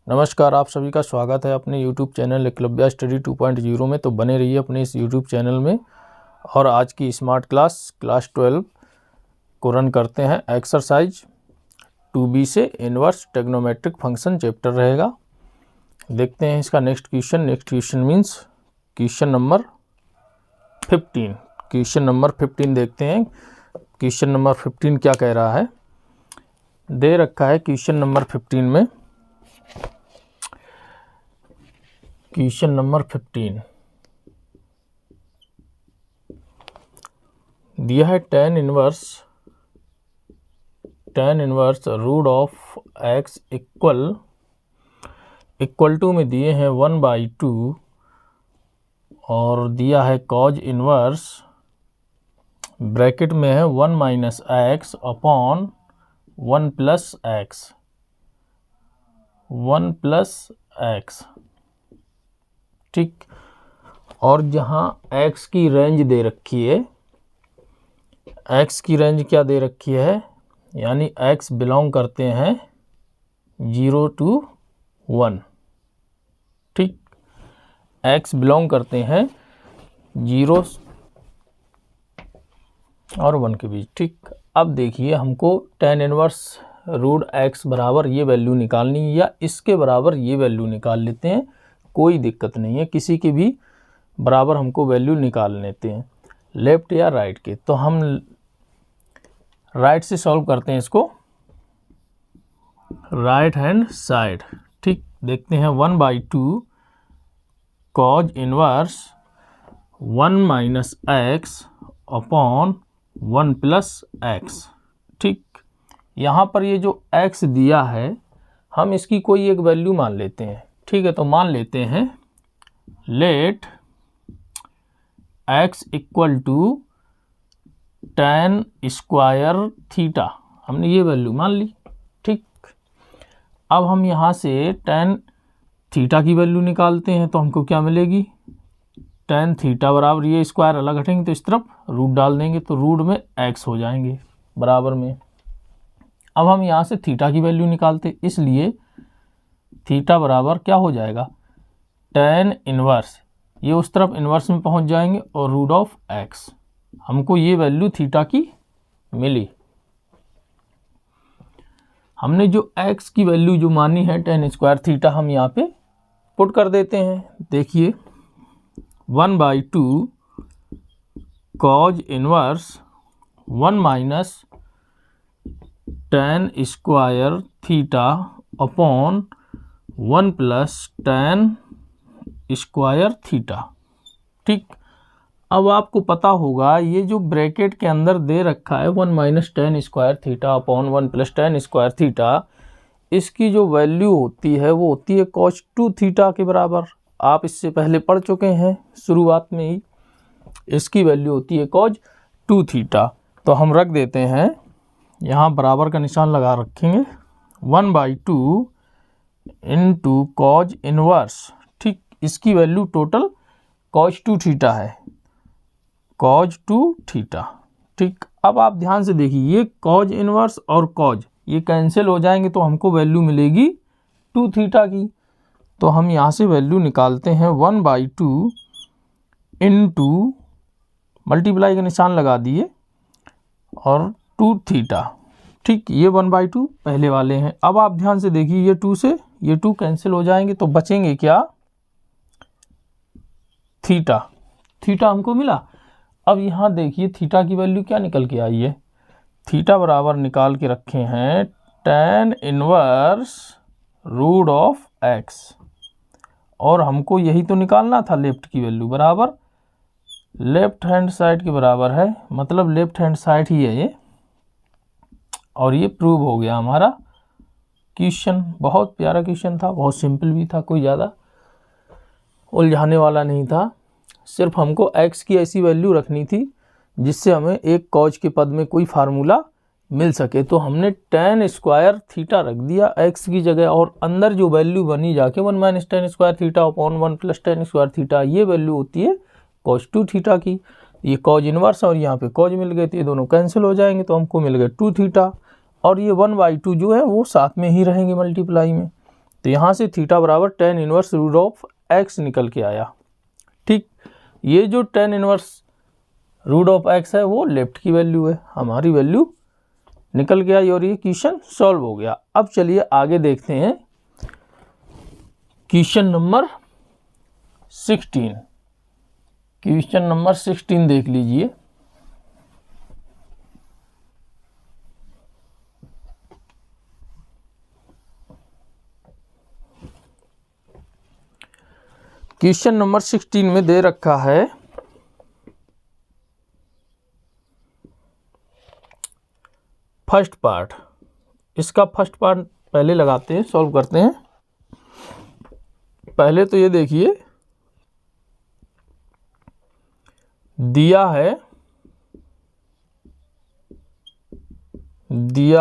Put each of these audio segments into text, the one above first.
नमस्कार, आप सभी का स्वागत है अपने YouTube चैनल एकलव्य स्टडी 2.0 में। तो बने रहिए अपने इस YouTube चैनल में। और आज की स्मार्ट क्लास 12 को रन करते हैं। एक्सरसाइज 2B से इन्वर्स ट्रिग्नोमेट्रिक फंक्शन चैप्टर रहेगा। देखते हैं इसका next question means question number 15। Question number 15 देखते हैं। क्वेश्चन नंबर 15 क्या कह रहा है, दे रखा है क्वेश्चन नंबर 15 में। क्वेश्चन नंबर 15 दिया है tan inverse root of x equal to में दिए हैं 1/2 और दिया है cos इनवर्स ब्रैकेट में है 1 - x अपॉन 1 + x। ठीक, और जहाँ x की रेंज दे रखी है, x की रेंज क्या दे रखी है, यानी x बिलोंग करते हैं 0 to 1। ठीक, x बिलोंग करते हैं 0 और 1 के बीच। ठीक, अब देखिए हमको tan इनवर्स रूट x बराबर ये वैल्यू निकालनी है या इसके बराबर ये वैल्यू निकाल लेते हैं, कोई दिक्कत नहीं है, किसी के भी बराबर हमको वैल्यू निकाल लेते हैं, लेफ्ट या राइट के। तो हम राइट से सॉल्व करते हैं इसको, राइट हैंड साइड। ठीक, देखते हैं 1/2 cos inverse 1 - x upon 1 + x। ठीक, यहाँ पर ये जो x दिया है हम इसकी कोई एक वैल्यू मान लेते हैं। ठीक है, तो मान लेते हैं let x equal to tan square theta, हमने ये वैल्यू मान ली। ठीक, अब हम यहाँ से tan थीटा की वैल्यू निकालते हैं तो हमको क्या मिलेगी, tan थीटा बराबर, ये स्क्वायर अलग हटेंगे तो इस तरफ रूट डाल देंगे तो रूट में x हो जाएंगे बराबर में। अब हम यहाँ से थीटा की वैल्यू निकालते, इसलिए थीटा बराबर क्या हो जाएगा, tan इनवर्स, ये उस तरफ इनवर्स में पहुंच जाएंगे और रूट ऑफ x। हमको ये वैल्यू थीटा की मिली। हमने जो x की वैल्यू जो मानी है tan स्क्वायर थीटा, हम यहाँ पे पुट कर देते हैं। देखिए 1/2 cos inverse 1 - tan square theta upon 1 + tan square theta. ठीक, अब आपको पता होगा ये जो ब्रैकेट के अंदर दे रखा है 1 - tan square theta upon 1 + tan square theta, इसकी जो वैल्यू होती है वो होती है cos 2 थीटा के बराबर। आप इससे पहले पढ़ चुके हैं शुरुआत में ही, इसकी वैल्यू होती है cos 2 थीटा। तो हम रख देते हैं यहाँ बराबर का निशान लगा रखेंगे 1/2 इंटू cos इनवर्स। ठीक, इसकी वैल्यू टोटल cos 2 थीटा है, cos 2 थीटा। ठीक, अब आप ध्यान से देखिए ये cos इनवर्स और cos ये कैंसिल हो जाएंगे तो हमको वैल्यू मिलेगी 2 थीटा की। तो हम यहाँ से वैल्यू निकालते हैं 1/2 इंटू मल्टीप्लाई का निशान लगा दिए और 2 थीटा। ठीक, ये 1/2 पहले वाले हैं। अब आप ध्यान से देखिए ये 2 से ये 2 कैंसिल हो जाएंगे तो बचेंगे क्या, थीटा। थीटा हमको मिला। अब यहाँ देखिए थीटा की वैल्यू क्या निकल के आई है, थीटा बराबर निकाल के रखे हैं tan inverse root of x, और हमको यही तो निकालना था, लेफ्ट की वैल्यू बराबर लेफ्ट हैंड साइड के बराबर है, मतलब लेफ्ट हैंड साइड ही है ये। और ये प्रूव हो गया हमारा क्वेश्चन। बहुत प्यारा क्वेश्चन था, बहुत सिंपल भी था, कोई ज़्यादा उलझाने वाला नहीं था। सिर्फ हमको x की ऐसी वैल्यू रखनी थी जिससे हमें एक cos के पद में कोई फार्मूला मिल सके। तो हमने tan स्क्वायर थीटा रख दिया x की जगह, और अंदर जो वैल्यू बनी जाके 1 - tan square theta upon 1 + tan square theta, ये वैल्यू होती है cos 2 थीटा की। ये cos इनवर्स और यहाँ पे cos मिल गए थे, ये दोनों कैंसिल हो जाएंगे तो हमको मिल गए 2 थीटा, और ये 1/2 जो है वो साथ में ही रहेंगे मल्टीप्लाई में। तो यहाँ से थीटा बराबर tan inverse root of x निकल के आया। ठीक, ये जो tan inverse root of x है वो लेफ्ट की वैल्यू है, हमारी वैल्यू निकल के आई और ये क्वेश्चन सॉल्व हो गया। अब चलिए आगे देखते हैं क्वेश्चन नंबर 16। क्वेश्चन नंबर 16 देख लीजिए। क्वेश्चन नंबर 16 में दे रखा है फर्स्ट पार्ट। इसका फर्स्ट पार्ट पहले लगाते हैं, सॉल्व करते हैं। पहले तो ये देखिए दिया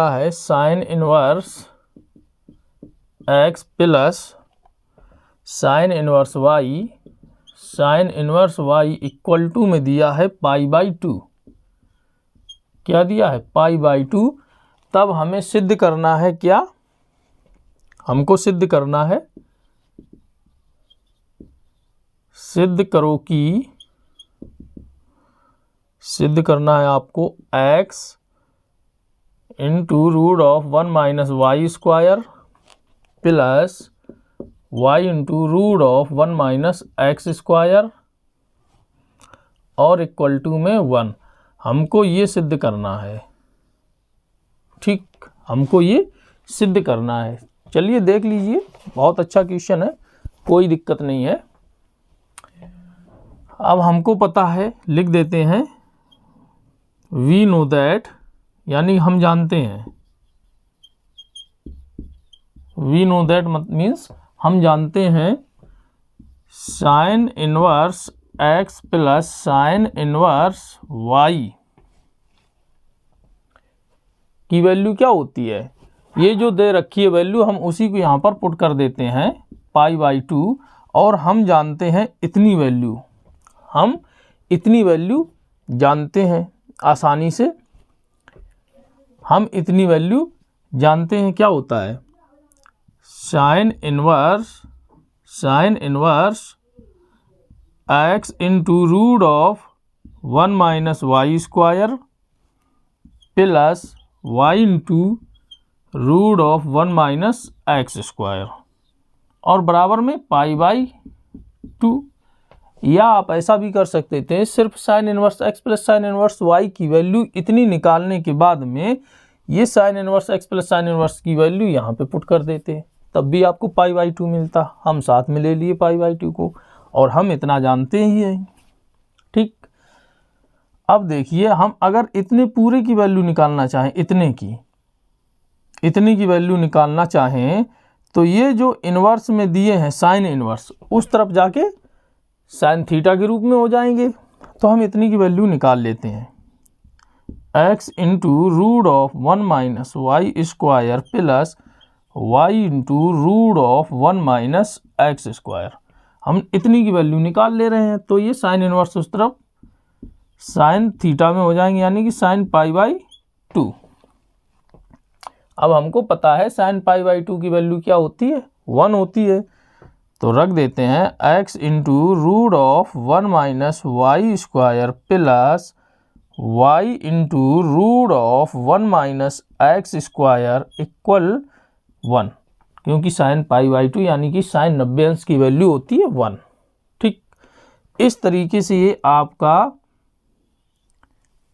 है sine inverse x plus sine inverse y equal to में दिया है π/2। क्या दिया है? π/2। तब हमें सिद्ध करना है क्या? हमको सिद्ध करना है, सिद्ध करो कि, सिद्ध करना है आपको x into root of 1 minus y square plus y into root of 1 minus x square और इक्वल टू में 1। हमको ये सिद्ध करना है। ठीक, हमको ये सिद्ध करना है। चलिए देख लीजिए, बहुत अच्छा क्वेश्चन है, कोई दिक्कत नहीं है। अब हमको पता है, लिख देते हैं वी नो दैट, यानी हम जानते हैं, वी नो दैट मीन्स हम जानते हैं sign inverse x plus sine inverse y की वैल्यू क्या होती है। ये जो दे रखी है वैल्यू, हम उसी को यहाँ पर पुट कर देते हैं π/2, और हम जानते हैं इतनी वैल्यू, हम इतनी वैल्यू जानते हैं आसानी से। हम इतनी वैल्यू जानते हैं, क्या होता है sine inverse x into root of 1 minus y square plus y into root of 1 minus x square और बराबर में π/2। या आप ऐसा भी कर सकते थे, सिर्फ sign inverse x plus sine inverse y की वैल्यू इतनी निकालने के बाद में ये sign inverse x plus sine inverse की वैल्यू यहाँ पे पुट कर देते, तब भी आपको π/2 मिलता। हम साथ में ले लिए π/2 को, और हम इतना जानते ही हैं। ठीक, अब देखिए, हम अगर इतने पूरे की वैल्यू निकालना चाहें, इतने की वैल्यू निकालना चाहें, तो ये जो इनवर्स में दिए हैं साइन इनवर्स, उस तरफ जाके साइन थीटा के रूप में हो जाएंगे। तो हम इतनी की वैल्यू निकाल लेते हैं, x into root of 1 minus y square plus y into root of 1 minus x square. हम इतनी की वैल्यू निकाल ले रहे हैं, तो ये साइन इनवर्स उस तरफ साइन थीटा में हो जाएंगे, यानी कि साइन π/2। अब हमको पता है साइन π/2 की वैल्यू क्या होती है, 1 होती है। तो रख देते हैं x into root of 1 minus y square plus y into root of 1 minus x square equal 1, क्योंकि साइन π/2 यानी कि साइन 90 अंश की वैल्यू होती है 1। ठीक, इस तरीके से ये आपका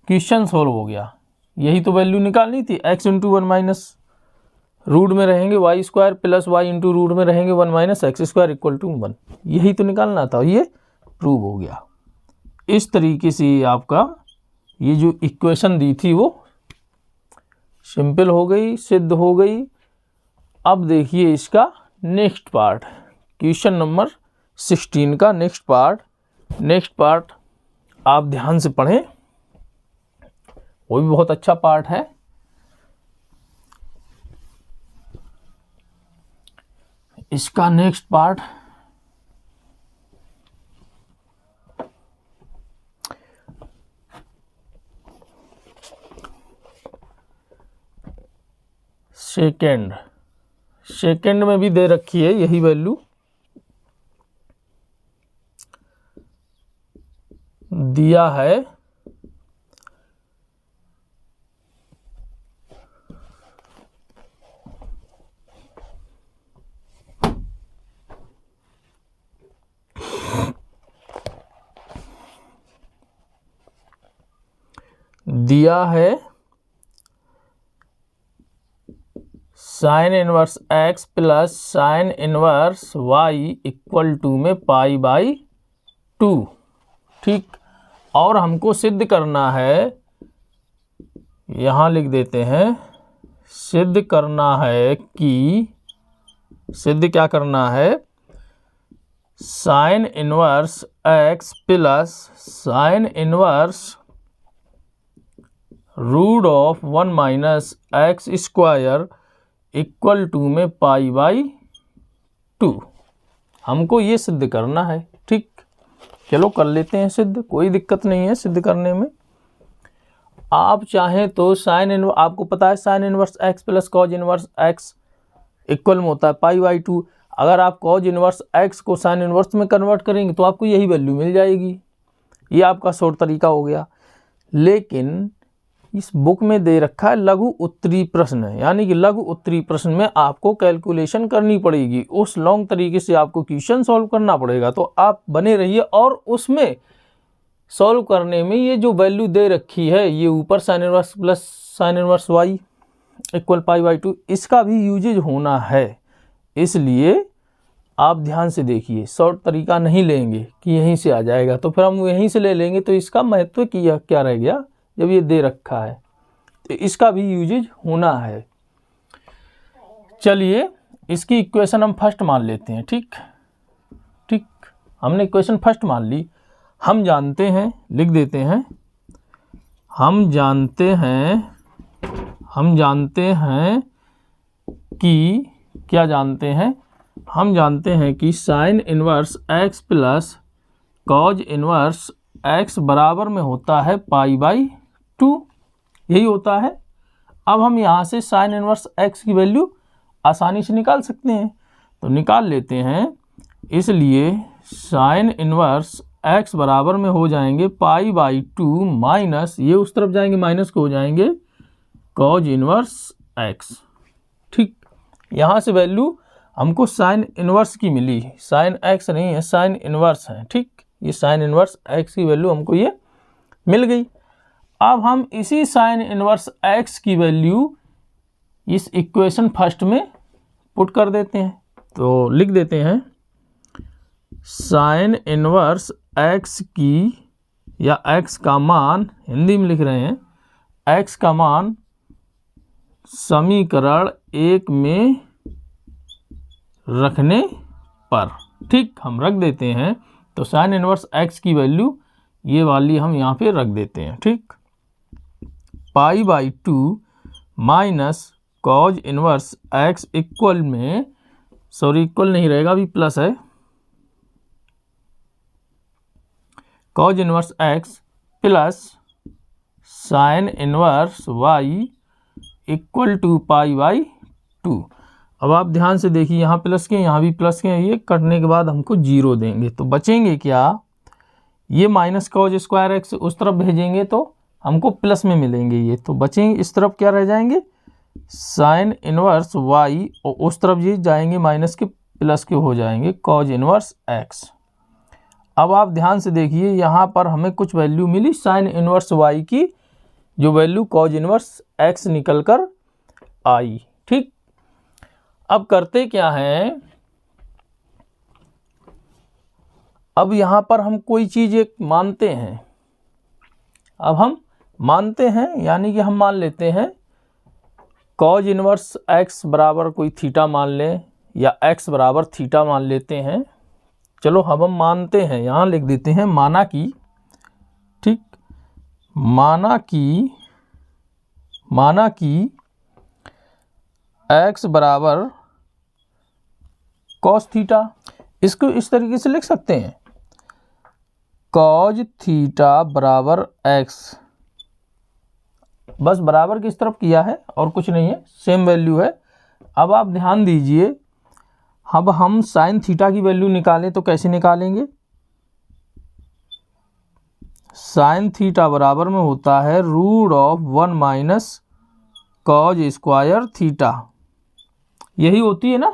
क्वेश्चन सोल्व हो गया। यही तो वैल्यू निकालनी थी, x इंटू 1 माइनस रूट में रहेंगे y square plus y into root में रहेंगे 1 minus x square equal to 1। यही तो निकालना था, ये प्रूव हो गया। इस तरीके से आपका ये जो इक्वेशन दी थी वो सिंपल हो गई, सिद्ध हो गई। अब देखिए इसका नेक्स्ट पार्ट, क्वेश्चन नंबर 16 का नेक्स्ट पार्ट आप ध्यान से पढ़ें, वो भी बहुत अच्छा पार्ट है। इसका नेक्स्ट पार्ट सेकंड में भी दे रखी है यही वैल्यू, दिया है sine inverse x plus sine inverse y equal to में π/2। ठीक, और हमको सिद्ध करना है, यहाँ लिख देते हैं, सिद्ध करना है कि, सिद्ध क्या करना है, sine inverse x plus sine inverse root of 1 minus x square equal to में π/2। हमको ये सिद्ध करना है। ठीक, चलो कर लेते हैं सिद्ध, कोई दिक्कत नहीं है सिद्ध करने में। आप चाहें तो साइन इनवर्स, आपको पता है sine inverse x plus cos inverse x equal में होता है π/2। अगर आप कॉज इनवर्स x को साइन इनवर्स में कन्वर्ट करेंगे तो आपको यही वैल्यू मिल जाएगी। ये आपका शॉर्ट तरीका हो गया। लेकिन इस बुक में दे रखा है लघु उत्तरी प्रश्न, यानी कि लघु उत्तरी प्रश्न में आपको कैलकुलेशन करनी पड़ेगी, उस लॉन्ग तरीके से आपको क्वेश्चन सॉल्व करना पड़ेगा। तो आप बने रहिए, और उसमें सॉल्व करने में ये जो वैल्यू दे रखी है, ये ऊपर sine inverse plus sine inverse y equal π/2, इसका भी यूजेज होना है। इसलिए आप ध्यान से देखिए, शॉर्ट तरीका नहीं लेंगे कि यहीं से आ जाएगा, तो फिर हम यहीं से ले लेंगे तो इसका महत्व क्या रह गया जब ये दे रखा है। तो इसका भी यूजेज होना है। चलिए इसकी इक्वेशन हम फर्स्ट मान लेते हैं। ठीक, हमने इक्वेशन फर्स्ट मान ली। हम जानते हैं, लिख देते हैं, हम जानते हैं कि क्या जानते हैं, हम जानते हैं कि sign inverse x plus cos inverse x बराबर में होता है π/2, यही होता है। अब हम यहाँ से साइन इनवर्स x की वैल्यू आसानी से निकाल सकते हैं, तो निकाल लेते हैं। इसलिए साइन इनवर्स x बराबर में हो जाएंगे π/2 माइनस, ये उस तरफ जाएंगे माइनस को हो जाएंगे कॉज इनवर्स x। ठीक, यहाँ से वैल्यू हमको साइन इनवर्स की मिली, साइन x नहीं है, साइन इनवर्स है। ठीक, ये साइन इनवर्स x की वैल्यू हमको ये मिल गई। अब हम इसी साइन इनवर्स x की वैल्यू इस इक्वेशन फर्स्ट में पुट कर देते हैं। तो लिख देते हैं साइन इनवर्स x की, या x का मान, हिंदी में लिख रहे हैं, x का मान समीकरण 1 में रखने पर, ठीक, हम रख देते हैं। तो साइन इनवर्स x की वैल्यू ये वाली हम यहाँ पे रख देते हैं। ठीक, π/2 minus cos inverse x equal में, सॉरी इक्वल नहीं रहेगा, अभी प्लस है, cos inverse x plus sine inverse y equal to π/2। अब आप ध्यान से देखिए, यहाँ प्लस के, यहाँ भी प्लस के, ये कटने के बाद हमको 0 देंगे, तो बचेंगे क्या, ये माइनस कॉज स्क्वायर x उस तरफ भेजेंगे तो हमको प्लस में मिलेंगे ये, तो बचेंगे इस तरफ क्या रह जाएंगे, साइन इनवर्स y, और उस तरफ ये जाएंगे माइनस के प्लस के हो जाएंगे कॉज इनवर्स x। अब आप ध्यान से देखिए, यहाँ पर हमें कुछ वैल्यू मिली साइन इनवर्स y की, जो वैल्यू कॉज इनवर्स x निकल कर आई। ठीक, अब करते क्या है, अब यहाँ पर हम कोई चीज़ एक मानते हैं, अब हम मानते हैं, यानी कि हम मान लेते हैं कॉज इनवर्स x बराबर कोई थीटा मान लें, या x बराबर थीटा मान लेते हैं। चलो हम मानते हैं, यहाँ लिख देते हैं माना कि, ठीक, माना कि x बराबर कॉस थीटा, इसको इस तरीके से लिख सकते हैं, कॉज थीटा बराबर x, बस बराबर किस तरफ किया है और कुछ नहीं है, सेम वैल्यू है, अब आप ध्यान दीजिए, अब हम साइन थीटा की वैल्यू निकालें तो कैसे निकालेंगे? साइन थीटा बराबर में होता है root of 1 minus cos square theta, यही होती है ना।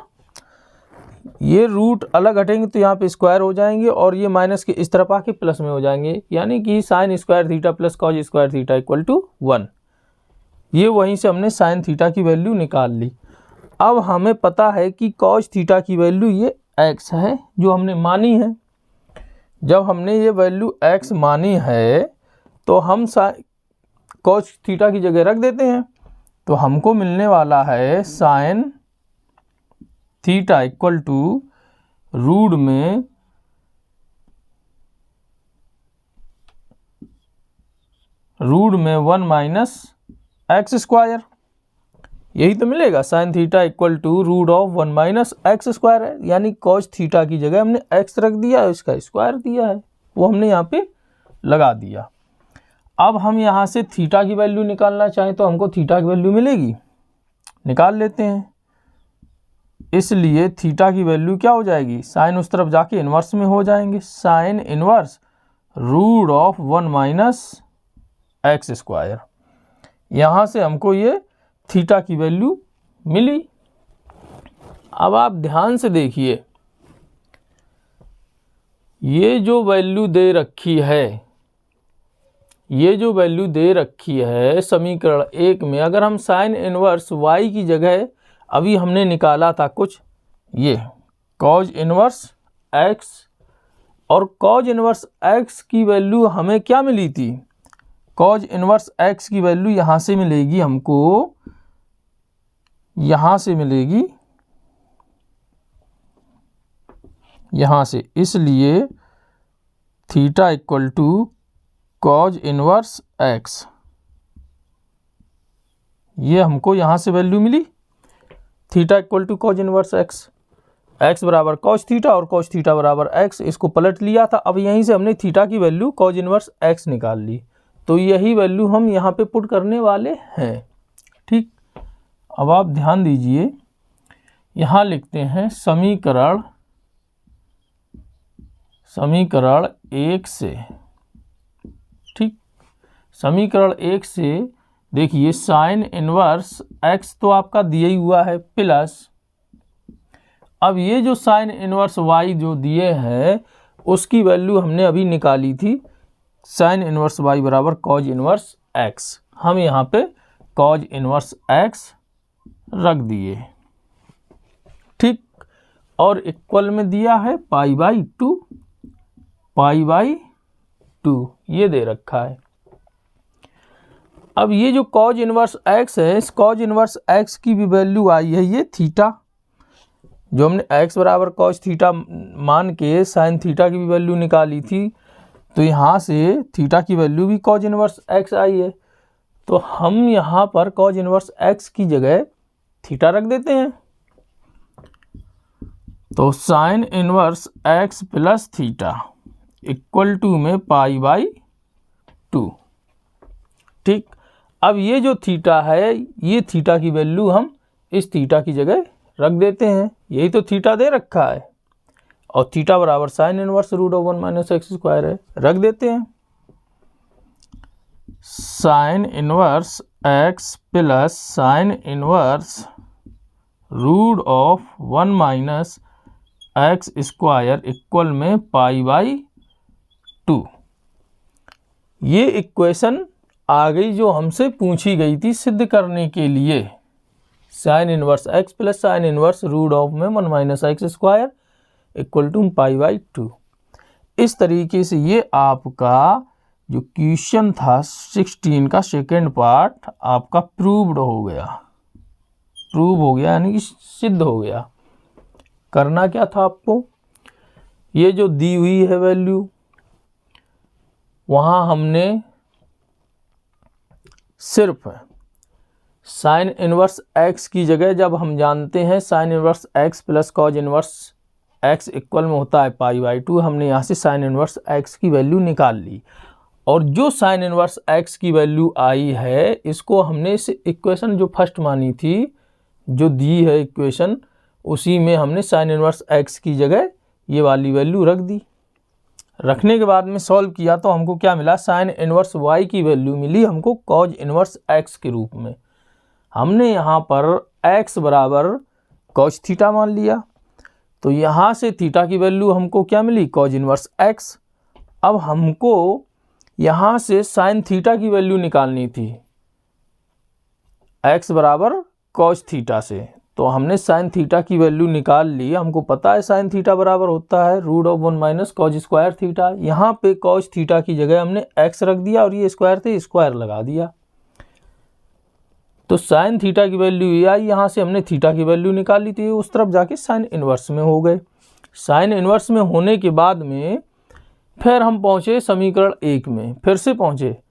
ये रूट अलग हटेंगे तो यहाँ पे स्क्वायर हो जाएंगे और ये माइनस के इस तरफ आके प्लस में हो जाएंगे, यानी कि sine square theta plus cos square theta equal to 1। ये वहीं से हमने साइन थीटा की वैल्यू निकाल ली। अब हमें पता है कि कॉज थीटा की वैल्यू ये x है जो हमने मानी है। जब हमने ये वैल्यू x मानी है तो हम कॉज थीटा की जगह रख देते हैं, तो हमको मिलने वाला है sine theta equal to root में रूट में 1 माइनस एक्स स्क्वायर, यही तो मिलेगा। Sine theta equal to root of 1 minus x square है, यानी कॉस थीटा की जगह हमने एक्स रख दिया, इसका स्क्वायर दिया है, वो हमने यहाँ पे लगा दिया। अब हम यहाँ से थीटा की वैल्यू निकालना चाहें तो हमको थीटा की वैल्यू मिलेगी, निकाल लेते हैं। इसलिए थीटा की वैल्यू क्या हो जाएगी, साइन उस तरफ जाके इन्वर्स में हो जाएंगे, sine inverse root of 1 minus x square. यहाँ से हमको ये थीटा की वैल्यू मिली। अब आप ध्यान से देखिए, ये जो वैल्यू दे रखी है, ये जो वैल्यू दे रखी है समीकरण 1 में, अगर हम साइन इन्वर्स y की जगह अभी हमने निकाला था कुछ ये कॉज इन्वर्स x, और कॉज इन्वर्स x की वैल्यू हमें क्या मिली थी, कॉज इन्वर्स x की वैल्यू यहाँ से मिलेगी हमको, यहाँ से मिलेगी, यहाँ से। इसलिए theta equal to cos inverse x, ये हमको यहाँ से वैल्यू मिली। Theta equal to cos inverse x, x बराबर कॉज थीटा और कॉज थीटा बराबर x, इसको पलट लिया था। अब यहीं से हमने थीटा की वैल्यू कॉज इन्वर्स x निकाल ली, तो यही वैल्यू हम यहाँ पे पुट करने वाले हैं। ठीक, अब आप ध्यान दीजिए, यहाँ लिखते हैं समीकरण 1 से। ठीक, समीकरण 1 से देखिए, साइन इन्वर्स x तो आपका दिया ही हुआ है प्लस, अब ये जो साइन इन्वर्स y जो दिए हैं उसकी वैल्यू हमने अभी निकाली थी, साइन इन्वर्स y बराबर कॉज इन्वर्स x। हम यहाँ पे कॉज इन्वर्स x रख दिए। ठीक, और इक्वल में दिया है पाई बाई 2, ये दे रखा है। अब ये जो कॉज इन्वर्स x है, इस कॉज इन्वर्स x की भी वैल्यू आई है ये थीटा, जो हमने x बराबर कॉज थीटा मान के साइन थीटा की भी वैल्यू निकाली थी, तो यहाँ से थीटा की वैल्यू भी कॉज इन्वर्स x आई है, तो हम यहाँ पर कॉज इन्वर्स x की जगह थीटा रख देते हैं। तो sine inverse x plus theta equal to में पाई बाई 2। ठीक, अब ये जो थीटा है, ये थीटा की वैल्यू हम इस थीटा की जगह रख देते हैं, यही तो थीटा दे रखा है, और थीटा बराबर sine inverse root of 1 minus x square है, रख देते हैं। Sine inverse x plus sine inverse root of 1 minus x square equal में पाई बाई 2। ये इक्वेशन आ गई जो हमसे पूछी गई थी सिद्ध करने के लिए, sine inverse x plus sine inverse root of में 1 minus x square equal to pi by 2। इस तरीके से ये आपका जो क्वेश्चन था 16 का सेकेंड पार्ट आपका प्रूव्ड हो गया, प्रूव हो गया यानी कि सिद्ध हो गया। करना क्या था आपको, ये जो दी हुई है वैल्यू, वहाँ हमने सिर्फ साइन इन्वर्स x की जगह, जब हम जानते हैं sine inverse x plus cos inverse x equal में होता है पाई बाई 2, हमने यहाँ से साइन इन्वर्स x की वैल्यू निकाल ली, और जो साइन इन्वर्स x की वैल्यू आई है इसको हमने इस इक्वेशन जो फर्स्ट मानी थी जो दी है इक्वेशन उसी में हमने साइन इनवर्स एक्स की जगह ये वाली वैल्यू रख दी। रखने के बाद में सॉल्व किया तो हमको क्या मिला, साइन इनवर्स वाई की वैल्यू मिली हमको कॉज इनवर्स एक्स के रूप में। हमने यहाँ पर एक्स बराबर कॉज थीटा मान लिया, तो यहाँ से थीटा की वैल्यू हमको क्या मिली, कॉज इनवर्स एक्स। अब हमको यहाँ से साइन थीटा की वैल्यू निकालनी थी एक्स बराबर कॉज थीटा से, तो हमने साइन थीटा की वैल्यू निकाल ली। हमको पता है साइन थीटा बराबर होता है √1 माइनस कॉज स्क्वायर थीटा। यहाँ पे कॉज थीटा की जगह हमने एक्स रख दिया और ये स्क्वायर थे, स्क्वायर लगा दिया, तो साइन थीटा की वैल्यू ये आई। यहाँ से हमने थीटा की वैल्यू निकाल ली थी, उस तरफ जाके साइन इनवर्स में हो गए। साइन इनवर्स में होने के बाद में फिर हम पहुँचे समीकरण 1 में, फिर से पहुँचे।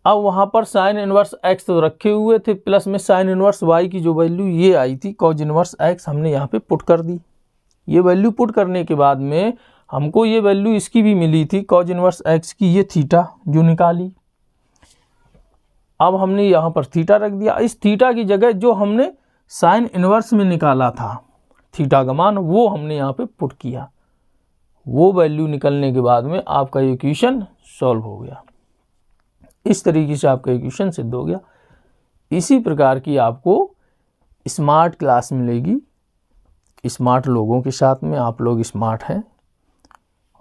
अब वहाँ पर साइन इनवर्स एक्स तो रखे हुए थे, प्लस में साइन इनवर्स वाई की जो वैल्यू ये आई थी कॉज इनवर्स एक्स, हमने यहाँ पे पुट कर दी। ये वैल्यू पुट करने के बाद में हमको ये वैल्यू इसकी भी मिली थी कॉज इनवर्स एक्स की, ये थीटा जो निकाली। अब हमने यहाँ पर थीटा रख दिया। इस थीटा की जगह जो हमने साइन इनवर्स में निकाला था थीटा का मान, वो हमने यहाँ पे पुट किया। वो वैल्यू निकलने के बाद में आपका इक्वेशन सॉल्व हो गया। इस तरीके से आपका इक्वेशन सिद्ध हो गया। इसी प्रकार की आपको स्मार्ट क्लास मिलेगी स्मार्ट लोगों के साथ में। आप लोग स्मार्ट हैं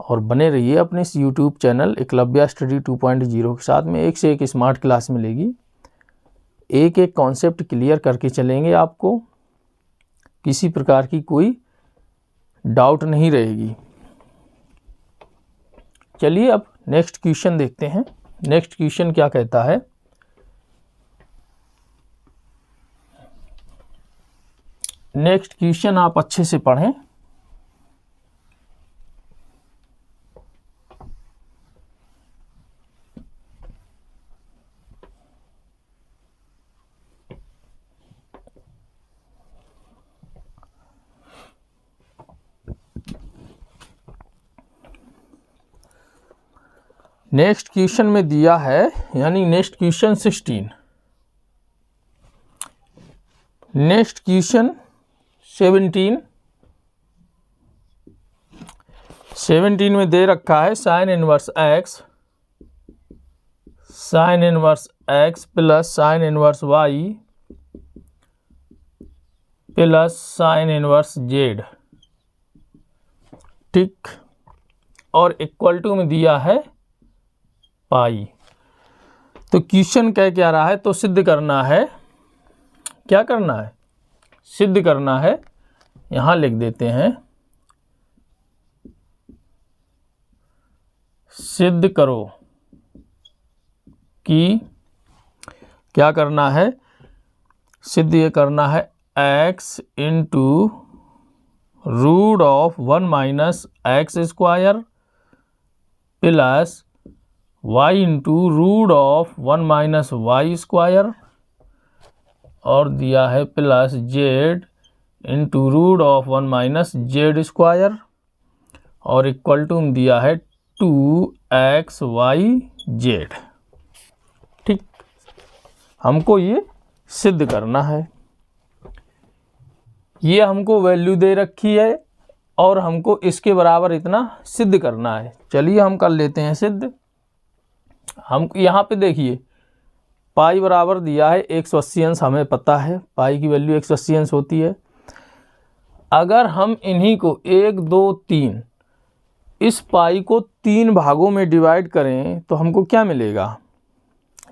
और बने रहिए अपने इस यूट्यूब चैनल एकलव्य स्टडी 2.0 के साथ में। एक से एक स्मार्ट क्लास मिलेगी, एक एक कॉन्सेप्ट क्लियर करके चलेंगे, आपको किसी प्रकार की कोई डाउट नहीं रहेगी। चलिए अब नेक्स्ट क्वेश्चन देखते हैं। नेक्स्ट क्वेश्चन क्या कहता है, नेक्स्ट क्वेश्चन आप अच्छे से पढ़ें। नेक्स्ट क्वेश्चन में दिया है, यानी नेक्स्ट क्वेश्चन 16। नेक्स्ट क्वेश्चन 17 में दे रखा है sine inverse x plus sine inverse y plus sine inverse z, ठीक, और इक्वल टू में दिया है पाई। तो क्वेश्चन क्या रहा है, तो सिद्ध करना है। क्या करना है, सिद्ध करना है। यहां लिख देते हैं, सिद्ध करो कि क्या करना है, सिद्ध ये करना है x into √1 minus x square plus y into √1 minus y square, और दिया है plus z into √1 minus z square, और इक्वल टू दिया है 2xyz। ठीक, हमको ये सिद्ध करना है। ये हमको वैल्यू दे रखी है और हमको इसके बराबर इतना सिद्ध करना है। चलिए हम कर लेते हैं सिद्ध। हम यहाँ पे देखिए पाई बराबर दिया है 180 अंश, हमें पता है पाई की वैल्यू 180 अंश होती है। अगर हम इन्हीं को 1, 2, 3 इस पाई को 3 भागों में डिवाइड करें तो हमको क्या मिलेगा,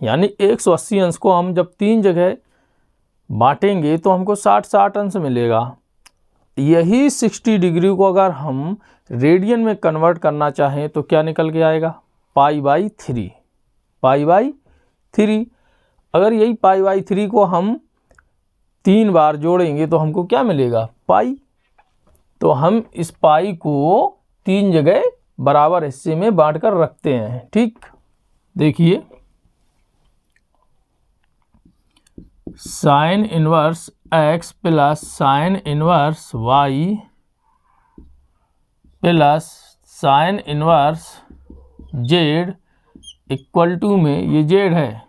यानी 180 अंश को हम जब 3 जगह बांटेंगे तो हमको 60 अंश मिलेगा। यही 60 डिग्री को अगर हम रेडियन में कन्वर्ट करना चाहें तो क्या निकल के आएगा, π/3। π/3 अगर यही π/3 को हम 3 बार जोड़ेंगे तो हमको क्या मिलेगा, पाई। तो हम इस पाई को 3 जगह बराबर हिस्से में बांट कर रखते हैं। ठीक, देखिए sine inverse x plus sine inverse y plus sine inverse z equal to में, ये z है,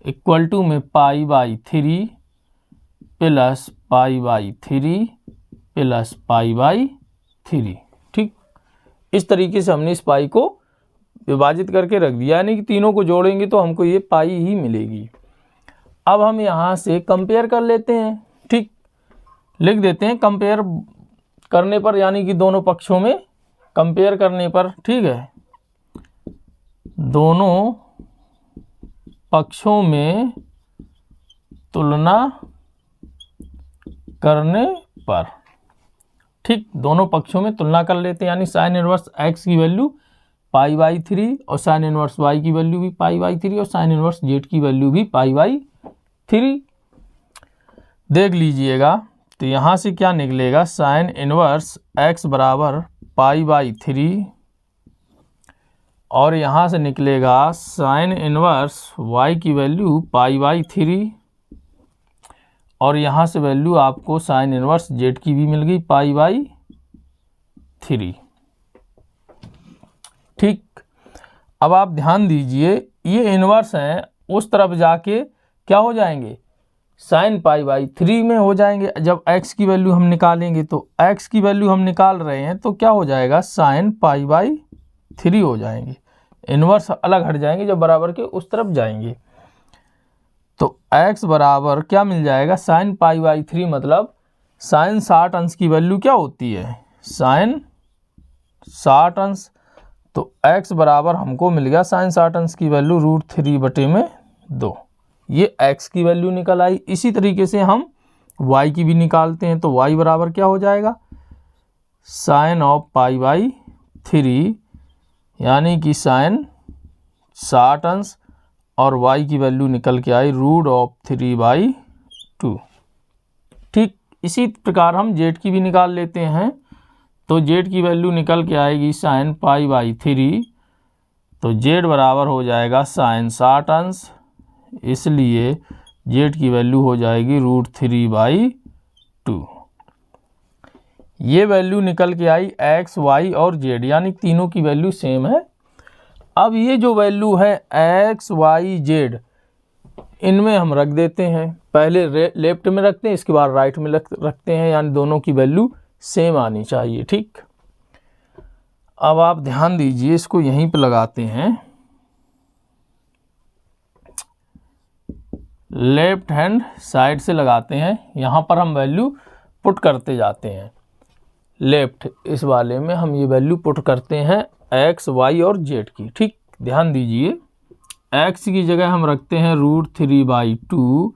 इक्वल टू में π/3 plus pi by 3 plus pi by 3। ठीक, इस तरीके से हमने इस पाई को विभाजित करके रख दिया, यानी कि तीनों को जोड़ेंगे तो हमको ये पाई ही मिलेगी। अब हम यहाँ से कंपेयर कर लेते हैं। ठीक, लिख देते हैं कंपेयर करने पर, यानी कि दोनों पक्षों में कंपेयर करने पर। ठीक है, दोनों पक्षों में तुलना करने पर। ठीक, दोनों पक्षों में तुलना कर लेते हैं, यानी साइन इनवर्स x की वैल्यू पाई बाई 3 और साइन इनवर्स y की वैल्यू भी पाई बाई 3 और साइन इनवर्स z की वैल्यू भी पाई बाई 3। देख लीजिएगा, तो यहाँ से क्या निकलेगा, साइन इनवर्स x बराबर पाई बाई 3 और यहाँ से निकलेगा साइन इनवर्स y की वैल्यू पाई बाई 3 और यहाँ से वैल्यू आपको साइन इनवर्स z की भी मिल गई पाई बाई 3। ठीक, अब आप ध्यान दीजिए, ये इनवर्स हैं, उस तरफ जाके क्या हो जाएंगे, साइन पाई बाई 3 में हो जाएंगे। जब x की वैल्यू हम निकालेंगे, तो x की वैल्यू हम निकाल रहे हैं तो क्या हो जाएगा, साइन पाई बाई 3 हो जाएंगे। इनवर्स अलग हट जाएंगे जब बराबर के उस तरफ जाएंगे। तो x बराबर क्या मिल जाएगा, साइन पाई बाई 3, मतलब साइन 60 अंश की वैल्यू क्या होती है, साइन 60 अंश। तो x बराबर हमको मिल गया साइन 60 अंश की वैल्यू √3/2। ये x की वैल्यू निकल आई। इसी तरीके से हम y की भी निकालते हैं, तो y बराबर क्या हो जाएगा, साइन ऑफ पाई बाई 3, यानी कि साइन 60 अंश और y की वैल्यू निकल के आई √3/2। ठीक, इसी प्रकार हम z की भी निकाल लेते हैं, तो z की वैल्यू निकल के आएगी साइन पाई बाई 3, तो z बराबर हो जाएगा साइन 60 अंश, इसलिए z की वैल्यू हो जाएगी √3/2। ये वैल्यू निकल के आई x, y और z, यानी तीनों की वैल्यू सेम है। अब ये जो वैल्यू है x, y, z, इनमें हम रख देते हैं, पहले लेफ्ट में रखते हैं, इसके बाद राइट में रखते हैं, यानी दोनों की वैल्यू सेम आनी चाहिए। ठीक, अब आप ध्यान दीजिए, इसको यहीं पे लगाते हैं, लेफ्ट हैंड साइड से लगाते हैं, यहाँ पर हम वैल्यू पुट करते जाते हैं। लेफ्ट इस वाले में हम ये वैल्यू पुट करते हैं x, y और z की। ठीक, ध्यान दीजिए, x की जगह हम रखते हैं √3/2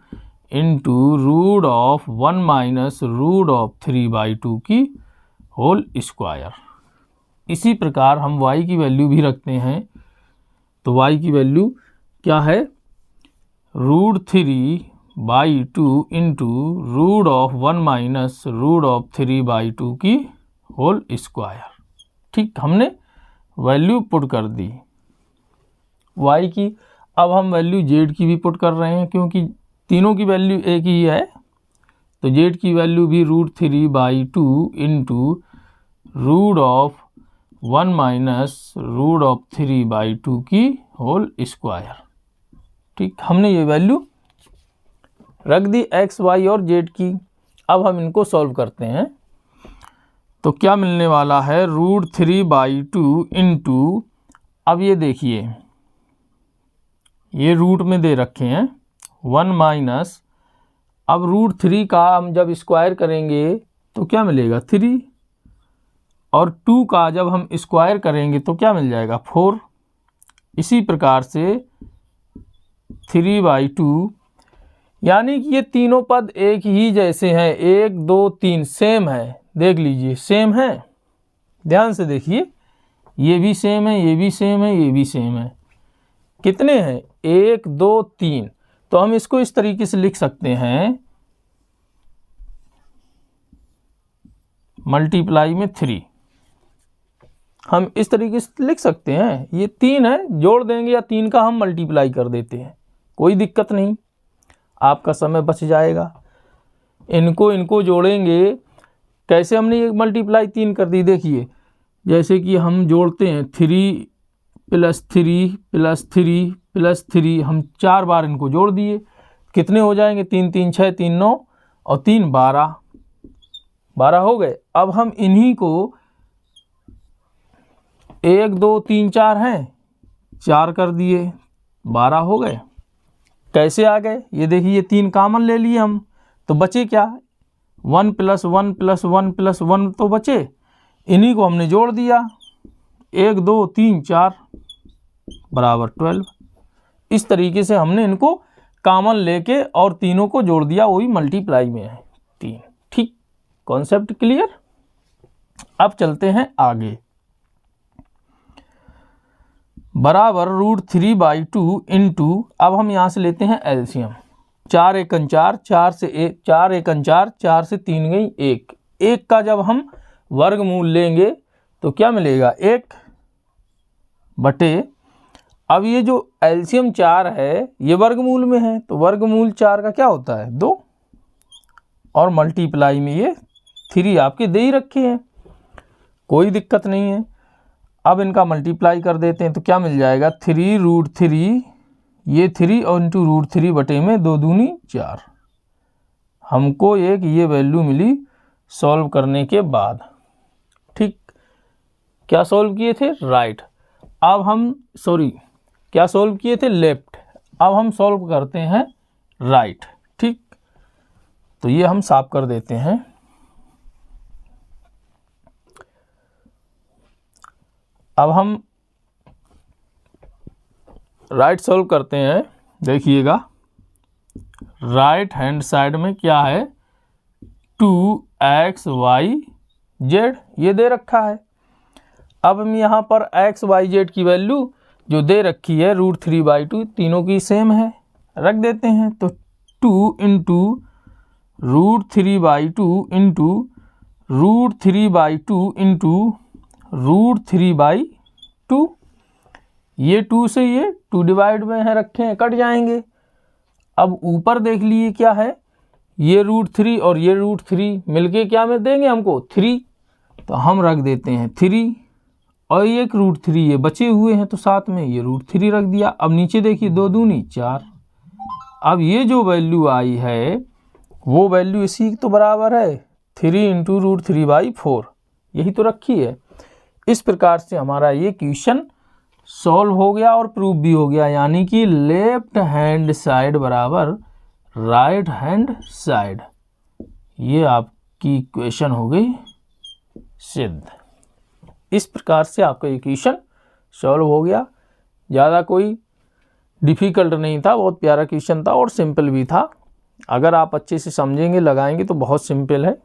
इंटू √1 - √3/2 की होल स्क्वायर। इसी प्रकार हम y की वैल्यू भी रखते हैं, तो y की वैल्यू क्या है, √3/2 इंटू √1 - √3/2 की होल स्क्वायर। ठीक, हमने वैल्यू पुट कर दी y की। अब हम वैल्यू z की भी पुट कर रहे हैं, क्योंकि तीनों की वैल्यू एक ही है, तो z की वैल्यू भी √3/2 इंटू √1 - √3/2 की होल स्क्वायर। ठीक, हमने ये वैल्यू रख दी x, y और z की। अब हम इनको सॉल्व करते हैं, तो क्या मिलने वाला है, √3/2 इंटू, अब ये देखिए, ये रूट में दे रखे हैं 1 माइनस, अब √3 का हम जब स्क्वायर करेंगे तो क्या मिलेगा, 3, और 2 का जब हम स्क्वायर करेंगे तो क्या मिल जाएगा, 4। इसी प्रकार से 3/2, यानी कि ये तीनों पद एक ही जैसे हैं, 1, 2, 3 सेम है। देख लीजिए, सेम है, ध्यान से देखिए, ये भी सेम है, ये भी सेम है, ये भी सेम है। कितने हैं, 1, 2, 3। तो हम इसको इस तरीके से लिख सकते हैं, मल्टीप्लाई में 3, हम इस तरीके से लिख सकते हैं। ये 3 है, जोड़ देंगे या 3 का हम मल्टीप्लाई कर देते हैं, कोई दिक्कत नहीं, आपका समय बच जाएगा। इनको जोड़ेंगे, कैसे हमने ये मल्टीप्लाई 3 कर दी, देखिए, जैसे कि हम जोड़ते हैं 3 + 3 + 3 + 3, हम 4 बार इनको जोड़ दिए, कितने हो जाएंगे, 3 3 6 3 9 और 3 12 12 हो गए। अब हम इन्हीं को 1 2 3 4 हैं, 4 कर दिए, 12 हो गए। कैसे आ गए? ये देखिए, 3 कामन ले लिए हम, तो बचे क्या? 1 + 1 + 1 + 1 तो बचे, इन्हीं को हमने जोड़ दिया, 1 2 3 4 बराबर 12। इस तरीके से हमने इनको कॉमन लेके और तीनों को जोड़ दिया, वही मल्टीप्लाई में है 3। ठीक, कॉन्सेप्ट क्लियर। अब चलते हैं आगे। बराबर √3/2 इंटू, अब हम यहाँ से लेते हैं एलसीएम। 4 एकन 4, 4 से 1, 4 एकन 4, 4 से 3 गई 1, 1 का जब हम वर्गमूल लेंगे तो क्या मिलेगा? 1 बटे, अब ये जो एलसीएम 4 है ये वर्गमूल में है, तो वर्गमूल 4 का क्या होता है? 2, और मल्टीप्लाई में ये 3 आपके दे ही रखे हैं, कोई दिक्कत नहीं है। अब इनका मल्टीप्लाई कर देते हैं तो क्या मिल जाएगा? 3√3, ये 3 और इंटू √3 बटे में 2 दूनी 4। हमको एक ये वैल्यू मिली सॉल्व करने के बाद। ठीक, क्या सॉल्व किए थे? राइट। अब हम क्या सॉल्व किए थे? लेफ्ट। अब हम सॉल्व करते हैं राइट। ठीक, तो ये हम साफ कर देते हैं। अब हम राइट सॉल्व करते हैं। देखिएगा, राइट हैंड साइड में क्या है? 2x y z ये दे रखा है। अब हम यहाँ पर x y z की वैल्यू जो दे रखी है √3/2, तीनों की सेम है, रख देते हैं। तो 2 इंटू √3/2 इंटू √3/2 इंटू √3/2, ये 2 से ये 2 डिवाइड में है रखे हैं, कट जाएंगे। अब ऊपर देख लिए क्या है? ये √3 और ये √3 मिलके क्या में देंगे हमको? 3, तो हम रख देते हैं 3, और ये एक √3 ये बचे हुए हैं तो साथ में ये √3 रख दिया। अब नीचे देखिए, 2 दूनी 4। अब ये जो वैल्यू आई है वो वैल्यू इसी तो बराबर है 3 इंटू √3/4, यही तो रखी है। इस प्रकार से हमारा ये क्वेश्चन सॉल्व हो गया और प्रूव भी हो गया, यानी कि लेफ्ट हैंड साइड बराबर राइट हैंड साइड, ये आपकी इक्वेशन हो गई सिद्ध। इस प्रकार से आपका इक्वेशन सॉल्व हो गया। ज़्यादा कोई डिफ़िकल्ट नहीं था, बहुत प्यारा क्वेश्चन था और सिंपल भी था। अगर आप अच्छे से समझेंगे, लगाएंगे तो बहुत सिंपल है,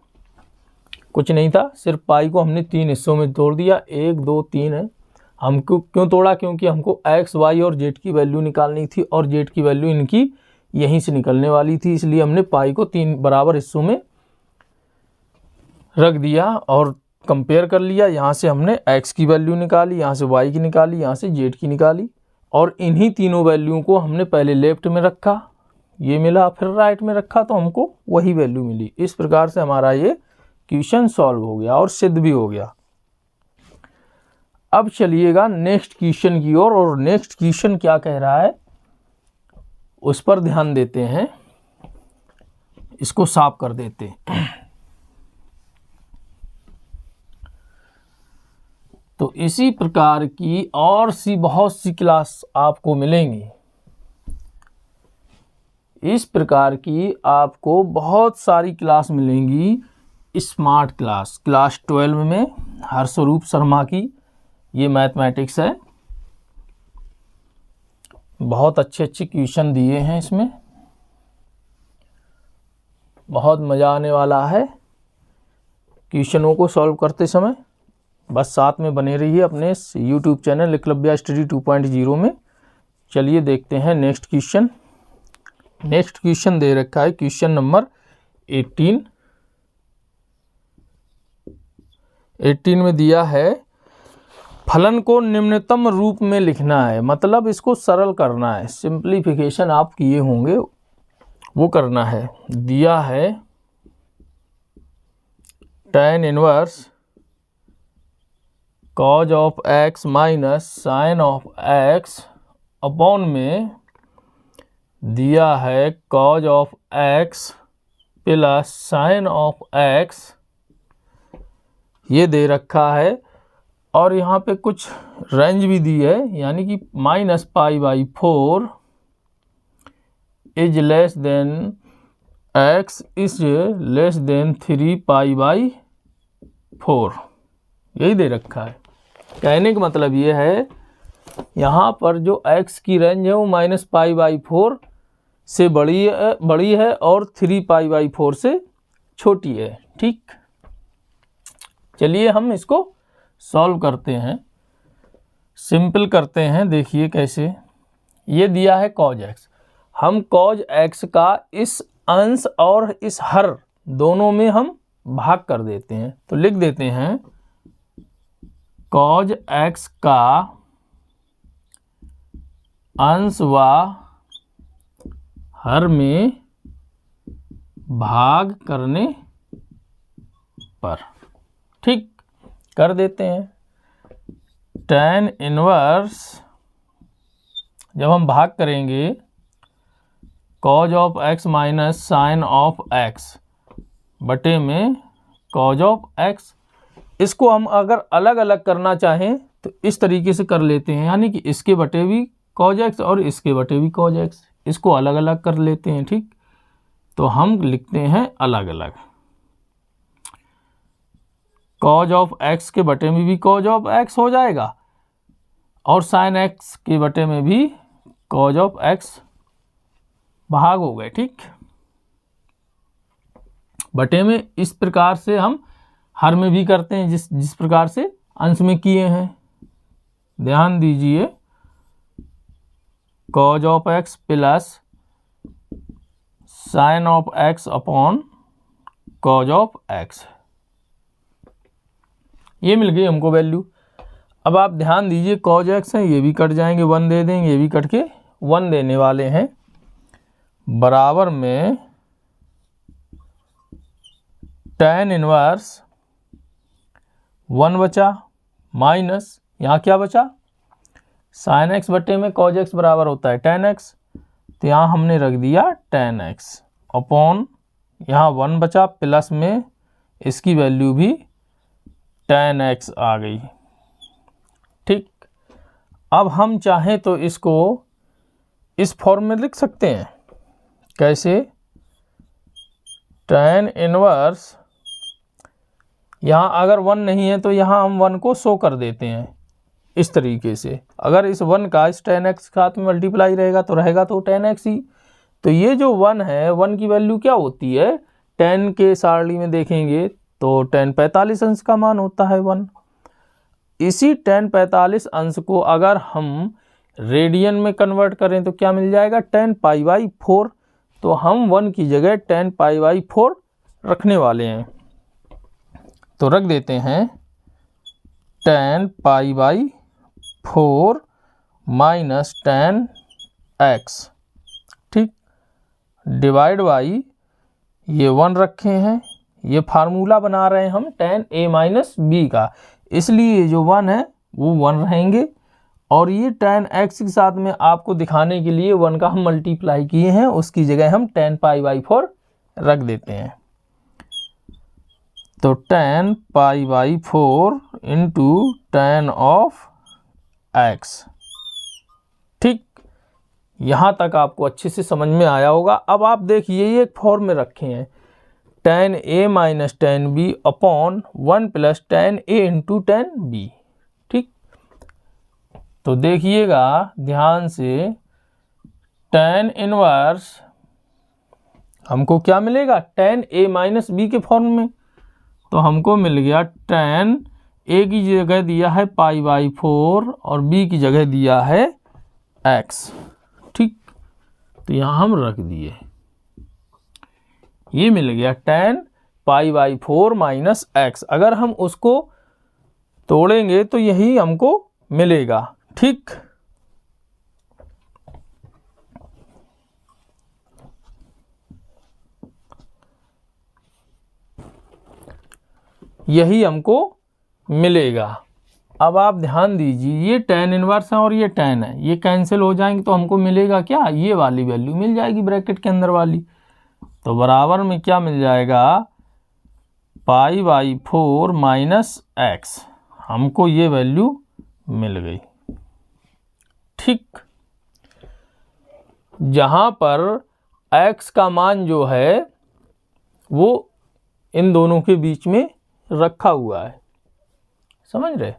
कुछ नहीं था। सिर्फ पाई को हमने 3 हिस्सों में तोड़ दिया, 1 2 3 है। हमको क्यों तोड़ा? क्योंकि हमको x y और z की वैल्यू निकालनी थी, और z की वैल्यू इनकी यहीं से निकलने वाली थी, इसलिए हमने पाई को 3 बराबर हिस्सों में रख दिया और कंपेयर कर लिया। यहाँ से हमने x की वैल्यू निकाली, यहाँ से y की निकाली, यहाँ से z की निकाली, और इन्हीं तीनों वैल्यू को हमने पहले लेफ्ट में रखा, ये मिला, फिर राइट में रखा तो हमको वही वैल्यू मिली। इस प्रकार से हमारा ये क्वेश्चन सॉल्व हो गया और सिद्ध भी हो गया। अब चलिएगा नेक्स्ट क्वेश्चन की ओर, और नेक्स्ट क्वेश्चन क्या कह रहा है उस पर ध्यान देते हैं। इसको साफ कर देते हैं। तो इसी प्रकार की और सी बहुत सी क्लास आपको मिलेंगी। इस प्रकार की आपको बहुत सारी क्लास मिलेंगी। स्मार्ट क्लास 12 में हर्षरूप शर्मा की ये मैथमेटिक्स है, बहुत अच्छे अच्छे क्वेश्चन दिए हैं इसमें, बहुत मज़ा आने वाला है क्वेश्चनों को सॉल्व करते समय। बस साथ में बने रहिए अपने YouTube चैनल एकलव्य स्टडी 2.0 में। चलिए देखते हैं नेक्स्ट क्वेश्चन। नेक्स्ट क्वेश्चन दे रखा है क्वेश्चन नंबर 18। 18 में दिया है फलन को निम्नतम रूप में लिखना है, मतलब इसको सरल करना है, सिंप्लीफिकेशन आप किए होंगे वो करना है। दिया है tan inverse cos of x minus sin of x upon में दिया है cos of x plus sign of x ये दे रखा है, और यहाँ पे कुछ रेंज भी दी है, यानी कि -π/4 is less than x is less than 3π/4, यही दे रखा है। कहने का मतलब ये है यहाँ पर जो x की रेंज है वो -π/4 से बड़ी है और 3π/4 से छोटी है। ठीक, चलिए हम इसको सॉल्व करते हैं, सिंपल करते हैं। देखिए कैसे, ये दिया है cos x, हम cos x का इस अंश और इस हर दोनों में हम भाग कर देते हैं। तो लिख देते हैं cos x का अंश व हर में भाग करने पर, ठीक, कर देते हैं। tan इनवर्स जब हम भाग करेंगे cos of x minus sine of x बटे में cos ऑफ x, इसको हम अगर अलग अलग करना चाहें तो इस तरीके से कर लेते हैं, यानी कि इसके बटे भी cos x और इसके बटे भी cos x, इसको अलग अलग कर लेते हैं। ठीक, तो हम लिखते हैं अलग अलग, cos ऑफ x के बटे में भी cos ऑफ x हो जाएगा और sin x के बटे में भी cos ऑफ x भाग हो गए। ठीक, बटे में इस प्रकार से हम हर में भी करते हैं जिस प्रकार से अंश में किए हैं। ध्यान दीजिए, cos of x plus sign of x upon cos of x, ये मिल गई हमको वैल्यू। अब आप ध्यान दीजिए, cos x है, ये भी कट जाएंगे, 1 दे देंगे, ये भी कट के 1 देने वाले हैं, बराबर में tan इनवर्स 1 बचा माइनस यहाँ क्या बचा, sin x बटे में cos x बराबर होता है tan x, तो यहाँ हमने रख दिया tan x अपॉन यहाँ 1 बचा, प्लस में इसकी वैल्यू भी tan x आ गई। ठीक, अब हम चाहें तो इसको इस फॉर्म में लिख सकते हैं। कैसे, tan इनवर्स, यहाँ अगर 1 नहीं है तो यहाँ हम 1 को शो कर देते हैं इस तरीके से। अगर इस 1 का इस tan x के साथ में मल्टीप्लाई रहेगा तो रहेगा तो tan x ही। तो ये जो 1 है, 1 की वैल्यू क्या होती है, tan के सारणी में देखेंगे तो tan 45 अंश का मान होता है 1। इसी tan 45 अंश को अगर हम रेडियन में कन्वर्ट करें तो क्या मिल जाएगा, tan π/4। तो हम 1 की जगह tan π/4 रखने वाले हैं, तो रख देते हैं tan π/4 माइनस tan x, ठीक, डिवाइड बाई ये 1 रखे हैं, ये फार्मूला बना रहे हैं हम tan a माइनस बी का, इसलिए जो 1 है वो 1 रहेंगे, और ये tan x के साथ में आपको दिखाने के लिए 1 का हम मल्टीप्लाई किए हैं, उसकी जगह हम tan π/4 रख देते हैं। तो tan π/4 into tan of x। ठीक, यहाँ तक आपको अच्छे से समझ में आया होगा। अब आप देखिए ये एक फॉर्म में रखे हैं tan a minus tan b upon 1 plus tan a into tan b। ठीक, तो देखिएगा ध्यान से, tan इनवर्स हमको क्या मिलेगा, tan a माइनस बी के फॉर्म में, तो हमको मिल गया tan a की जगह दिया है π/4 और b की जगह दिया है x। ठीक, तो यहाँ हम रख दिए, ये मिल गया tan π/4 माइनस x। अगर हम उसको तोड़ेंगे तो यही हमको मिलेगा। ठीक, यही हमको मिलेगा। अब आप ध्यान दीजिए, ये tan इनवर्स है और ये tan है, ये कैंसिल हो जाएंगे तो हमको मिलेगा क्या, ये वाली वैल्यू मिल जाएगी ब्रैकेट के अंदर वाली। तो बराबर में क्या मिल जाएगा, π/4 माइनस एक्स। हमको ये वैल्यू मिल गई। ठीक, जहाँ पर x का मान जो है वो इन दोनों के बीच में रखा हुआ है, समझ रहे।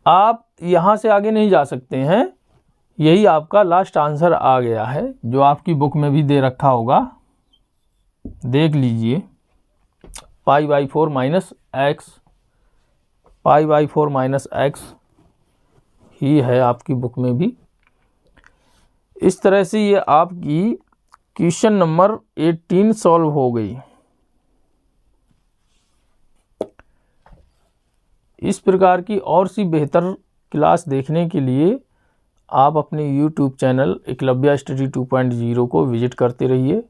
आप यहाँ से आगे नहीं जा सकते हैं, यही आपका लास्ट आंसर आ गया है जो आपकी बुक में भी दे रखा होगा, देख लीजिए। π/4 माइनस एक्स, π/4 माइनस एक्स ही है आपकी बुक में भी। इस तरह से ये आपकी क्वेश्चन नंबर 18 सॉल्व हो गई। इस प्रकार की और सी बेहतर क्लास देखने के लिए आप अपने YouTube चैनल एकलव्य स्टडी 2.0 को विजिट करते रहिए।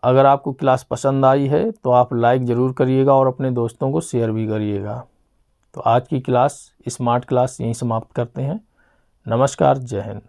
अगर आपको क्लास पसंद आई है तो आप लाइक ज़रूर करिएगा और अपने दोस्तों को शेयर भी करिएगा। तो आज की क्लास स्मार्ट क्लास यहीं समाप्त करते हैं। नमस्कार, जय हिंद।